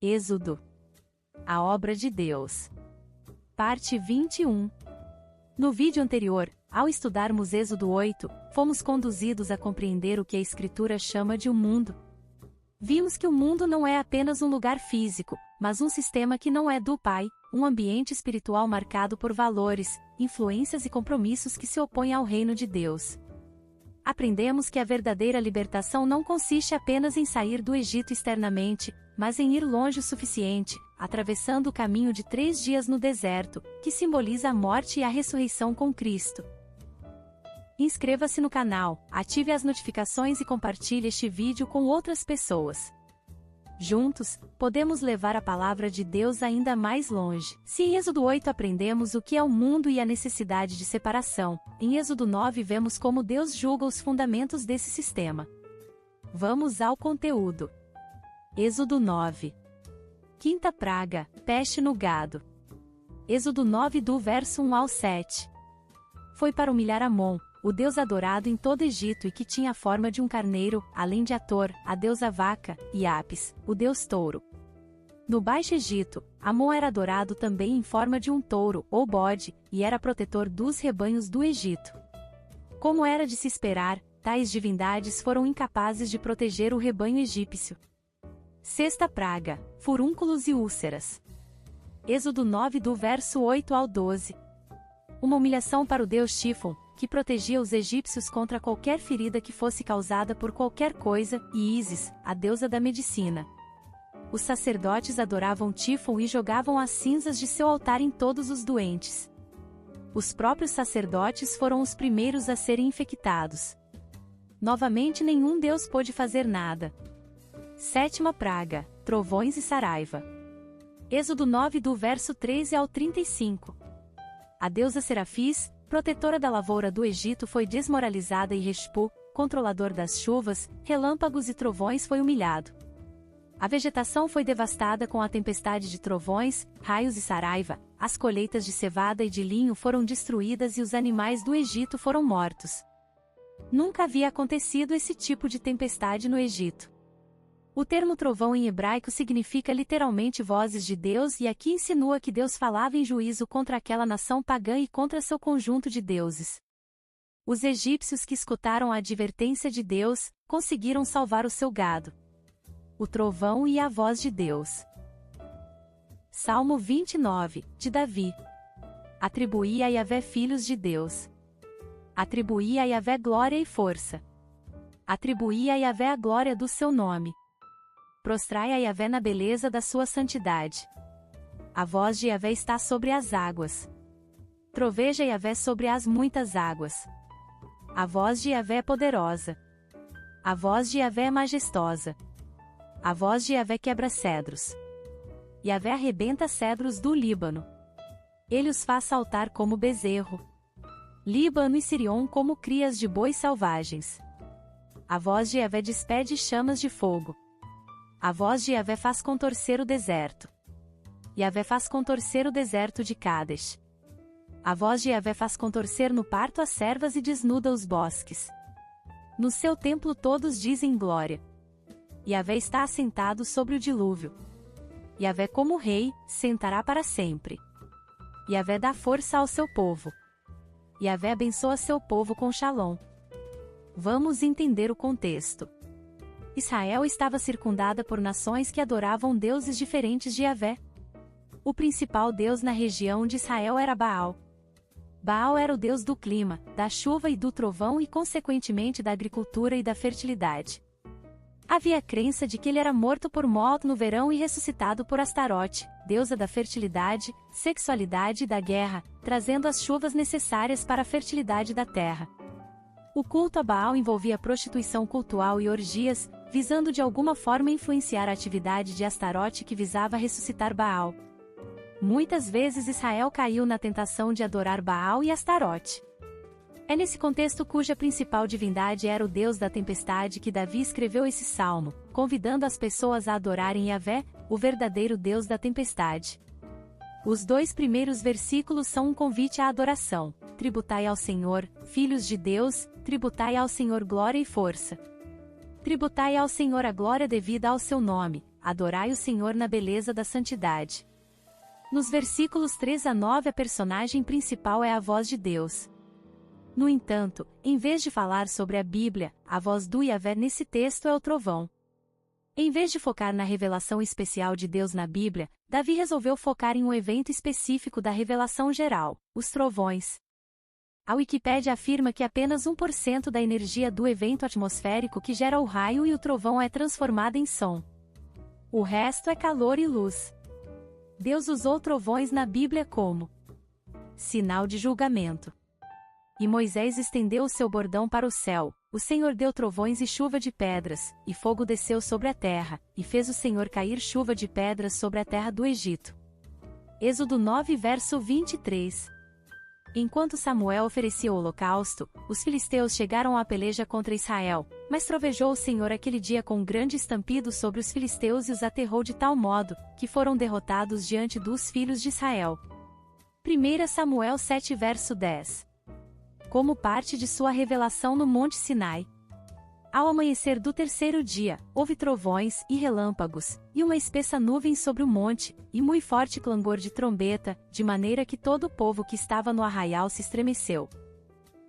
Êxodo. A obra de Deus. Parte 21. No vídeo anterior, ao estudarmos Êxodo 8, fomos conduzidos a compreender o que a Escritura chama de um mundo. Vimos que o mundo não é apenas um lugar físico, mas um sistema que não é do Pai, um ambiente espiritual marcado por valores, influências e compromissos que se opõem ao reino de Deus. Aprendemos que a verdadeira libertação não consiste apenas em sair do Egito externamente, mas em ir longe o suficiente, atravessando o caminho de 3 dias no deserto, que simboliza a morte e a ressurreição com Cristo. Inscreva-se no canal, ative as notificações e compartilhe este vídeo com outras pessoas. Juntos, podemos levar a palavra de Deus ainda mais longe. Se em Êxodo 8 aprendemos o que é o mundo e a necessidade de separação, em Êxodo 9 vemos como Deus julga os fundamentos desse sistema. Vamos ao conteúdo. Êxodo 9. Quinta praga, peste no gado. Êxodo 9 do verso 1 ao 7. Foi para humilhar Amon, o deus adorado em todo Egito e que tinha a forma de um carneiro, além de Ator, a deusa vaca, e Apis, o deus touro. No Baixo Egito, Amon era adorado também em forma de um touro, ou bode, e era protetor dos rebanhos do Egito. Como era de se esperar, tais divindades foram incapazes de proteger o rebanho egípcio. Sexta praga, furúnculos e úlceras. Êxodo 9 do verso 8 ao 12. Uma humilhação para o deus Tifon, que protegia os egípcios contra qualquer ferida que fosse causada por qualquer coisa, e Ísis, a deusa da medicina. Os sacerdotes adoravam Tifon e jogavam as cinzas de seu altar em todos os doentes. Os próprios sacerdotes foram os primeiros a serem infectados. Novamente nenhum deus pôde fazer nada. Sétima praga, trovões e saraiva. Êxodo 9 do verso 13 ao 35. A deusa Serafis, protetora da lavoura do Egito, foi desmoralizada e Reshpu, controlador das chuvas, relâmpagos e trovões, foi humilhado. A vegetação foi devastada com a tempestade de trovões, raios e saraiva, as colheitas de cevada e de linho foram destruídas e os animais do Egito foram mortos. Nunca havia acontecido esse tipo de tempestade no Egito. O termo trovão em hebraico significa literalmente vozes de Deus e aqui insinua que Deus falava em juízo contra aquela nação pagã e contra seu conjunto de deuses. Os egípcios que escutaram a advertência de Deus, conseguiram salvar o seu gado. O trovão e a voz de Deus. Salmo 29, de Davi. Atribuí a Yahvé filhos de Deus. Atribuí a Yahvé glória e força. Atribuí a Yahvé a glória do seu nome. Prostrai a Yahvé na beleza da sua santidade. A voz de Yahvé está sobre as águas. Troveja Yahvé sobre as muitas águas. A voz de Yahvé é poderosa. A voz de Yahvé é majestosa. A voz de Yahvé quebra cedros. Yahvé arrebenta cedros do Líbano. Ele os faz saltar como bezerro. Líbano e Sirion como crias de bois selvagens. A voz de Yahvé despede chamas de fogo. A voz de Yahvé faz contorcer o deserto. Yahvé faz contorcer o deserto de Cádesh. A voz de Yahvé faz contorcer no parto as servas e desnuda os bosques. No seu templo todos dizem glória. Yahvé está assentado sobre o dilúvio. Yahvé como rei, sentará para sempre. Yahvé dá força ao seu povo. Yahvé abençoa seu povo com Shalom. Vamos entender o contexto. Israel estava circundada por nações que adoravam deuses diferentes de Yahvé. O principal deus na região de Israel era Baal. Baal era o deus do clima, da chuva e do trovão e consequentemente da agricultura e da fertilidade. Havia a crença de que ele era morto por Moloch no verão e ressuscitado por Astarote, deusa da fertilidade, sexualidade e da guerra, trazendo as chuvas necessárias para a fertilidade da terra. O culto a Baal envolvia prostituição cultual e orgias, visando de alguma forma influenciar a atividade de Astarote que visava ressuscitar Baal. Muitas vezes Israel caiu na tentação de adorar Baal e Astarote. É nesse contexto cuja principal divindade era o deus da tempestade que Davi escreveu esse salmo, convidando as pessoas a adorarem Yahvé, o verdadeiro deus da tempestade. Os 2 primeiros versículos são um convite à adoração. Tributai ao Senhor, filhos de Deus, tributai ao Senhor glória e força. Tributai ao Senhor a glória devida ao seu nome, adorai o Senhor na beleza da santidade. Nos versículos 3 a 9 a personagem principal é a voz de Deus. No entanto, em vez de falar sobre a Bíblia, a voz do Yahvé nesse texto é o trovão. Em vez de focar na revelação especial de Deus na Bíblia, Davi resolveu focar em um evento específico da revelação geral, os trovões. A Wikipédia afirma que apenas 1% da energia do evento atmosférico que gera o raio e o trovão é transformada em som. O resto é calor e luz. Deus usou trovões na Bíblia como sinal de julgamento. E Moisés estendeu o seu bordão para o céu, o Senhor deu trovões e chuva de pedras, e fogo desceu sobre a terra, e fez o Senhor cair chuva de pedras sobre a terra do Egito. Êxodo 9 verso 23. Enquanto Samuel oferecia o holocausto, os filisteus chegaram à peleja contra Israel, mas trovejou o Senhor aquele dia com um grande estampido sobre os filisteus e os aterrou de tal modo, que foram derrotados diante dos filhos de Israel. 1 Samuel 7 verso 10. Como parte de sua revelação no Monte Sinai. Ao amanhecer do terceiro dia, houve trovões e relâmpagos, e uma espessa nuvem sobre o monte, e muito forte clangor de trombeta, de maneira que todo o povo que estava no arraial se estremeceu.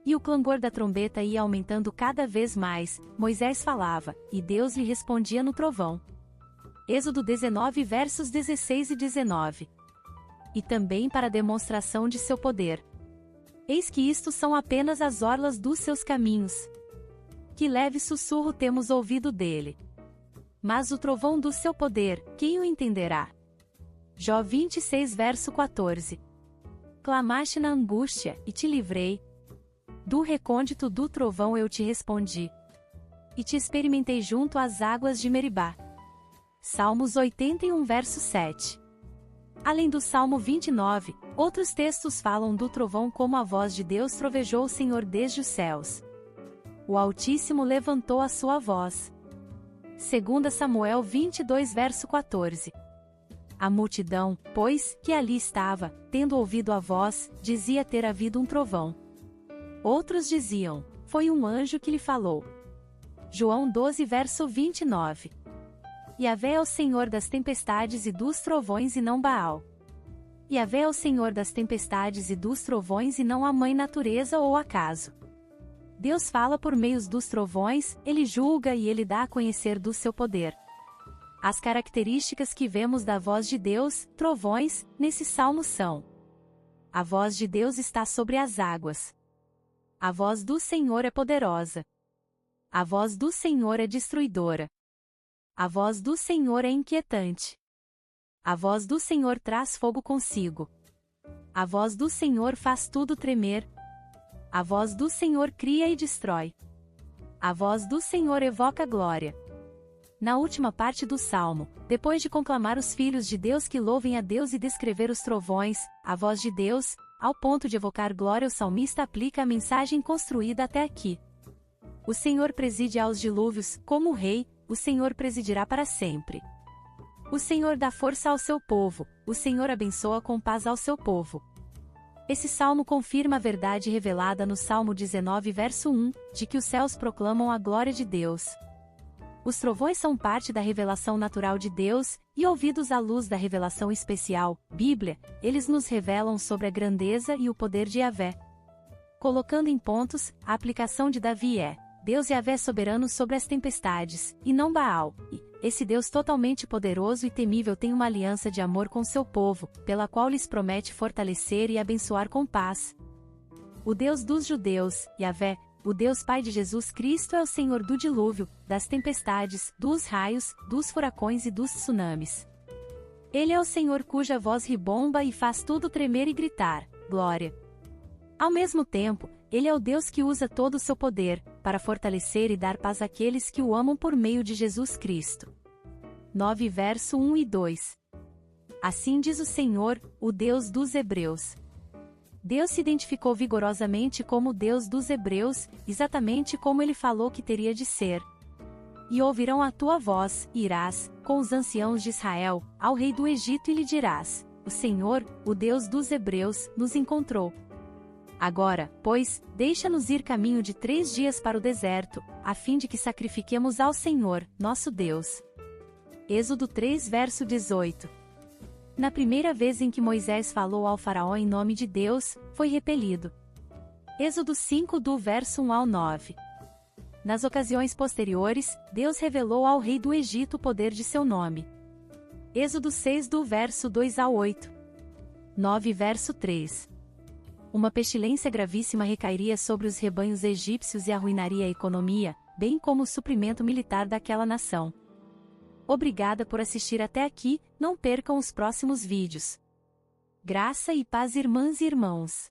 E o clangor da trombeta ia aumentando cada vez mais, Moisés falava, e Deus lhe respondia no trovão. Êxodo 19 versos 16 e 19. E também para demonstração de seu poder. Eis que isto são apenas as orlas dos seus caminhos. Que leve sussurro temos ouvido dele. Mas o trovão do seu poder, quem o entenderá? Jó 26 verso 14. Clamaste na angústia, e te livrei. Do recôndito do trovão eu te respondi. E te experimentei junto às águas de Meribá. Salmos 81 verso 7. Além do Salmo 29, outros textos falam do trovão como a voz de Deus trovejou o Senhor desde os céus. O Altíssimo levantou a sua voz. 2 Samuel 22 verso 14. A multidão, pois, que ali estava, tendo ouvido a voz, dizia ter havido um trovão. Outros diziam, foi um anjo que lhe falou. João 12 verso 29. Yahvé é o Senhor das tempestades e dos trovões e não Baal. Yahvé é o Senhor das tempestades e dos trovões e não a mãe natureza ou acaso. Deus fala por meios dos trovões, ele julga e ele dá a conhecer do seu poder. As características que vemos da voz de Deus, trovões, nesse salmo são: a voz de Deus está sobre as águas. A voz do Senhor é poderosa. A voz do Senhor é destruidora. A voz do Senhor é inquietante. A voz do Senhor traz fogo consigo. A voz do Senhor faz tudo tremer. A voz do Senhor cria e destrói. A voz do Senhor evoca glória. Na última parte do Salmo, depois de conclamar os filhos de Deus que louvem a Deus e descrever os trovões, a voz de Deus, ao ponto de evocar glória, o salmista aplica a mensagem construída até aqui. O Senhor preside aos dilúvios, como rei, o Senhor presidirá para sempre. O Senhor dá força ao seu povo, o Senhor abençoa com paz ao seu povo. Esse salmo confirma a verdade revelada no Salmo 19 verso 1, de que os céus proclamam a glória de Deus. Os trovões são parte da revelação natural de Deus, e ouvidos à luz da revelação especial, Bíblia, eles nos revelam sobre a grandeza e o poder de Yahvé. Colocando em pontos, a aplicação de Davi é: Deus Yahvé soberano sobre as tempestades, e não Baal, e esse Deus totalmente poderoso e temível tem uma aliança de amor com seu povo, pela qual lhes promete fortalecer e abençoar com paz. O Deus dos judeus, Yahvé, o Deus Pai de Jesus Cristo é o Senhor do dilúvio, das tempestades, dos raios, dos furacões e dos tsunamis. Ele é o Senhor cuja voz ribomba e faz tudo tremer e gritar, glória. Ao mesmo tempo, ele é o Deus que usa todo o seu poder, para fortalecer e dar paz àqueles que o amam por meio de Jesus Cristo. 9 verso 1 e 2. Assim diz o Senhor, o Deus dos Hebreus. Deus se identificou vigorosamente como o Deus dos Hebreus, exatamente como ele falou que teria de ser. E ouvirão a tua voz, e irás, com os anciãos de Israel, ao rei do Egito e lhe dirás: o Senhor, o Deus dos Hebreus, nos encontrou. Agora, pois, deixa-nos ir caminho de 3 dias para o deserto, a fim de que sacrifiquemos ao Senhor, nosso Deus. Êxodo 3 verso 18. Na primeira vez em que Moisés falou ao faraó em nome de Deus, foi repelido. Êxodo 5 do verso 1 ao 9. Nas ocasiões posteriores, Deus revelou ao rei do Egito o poder de seu nome. Êxodo 6 do verso 2 ao 8. 9 verso 3. Uma pestilência gravíssima recairia sobre os rebanhos egípcios e arruinaria a economia, bem como o suprimento militar daquela nação. Obrigada por assistir até aqui, não percam os próximos vídeos. Graça e paz, irmãs e irmãos.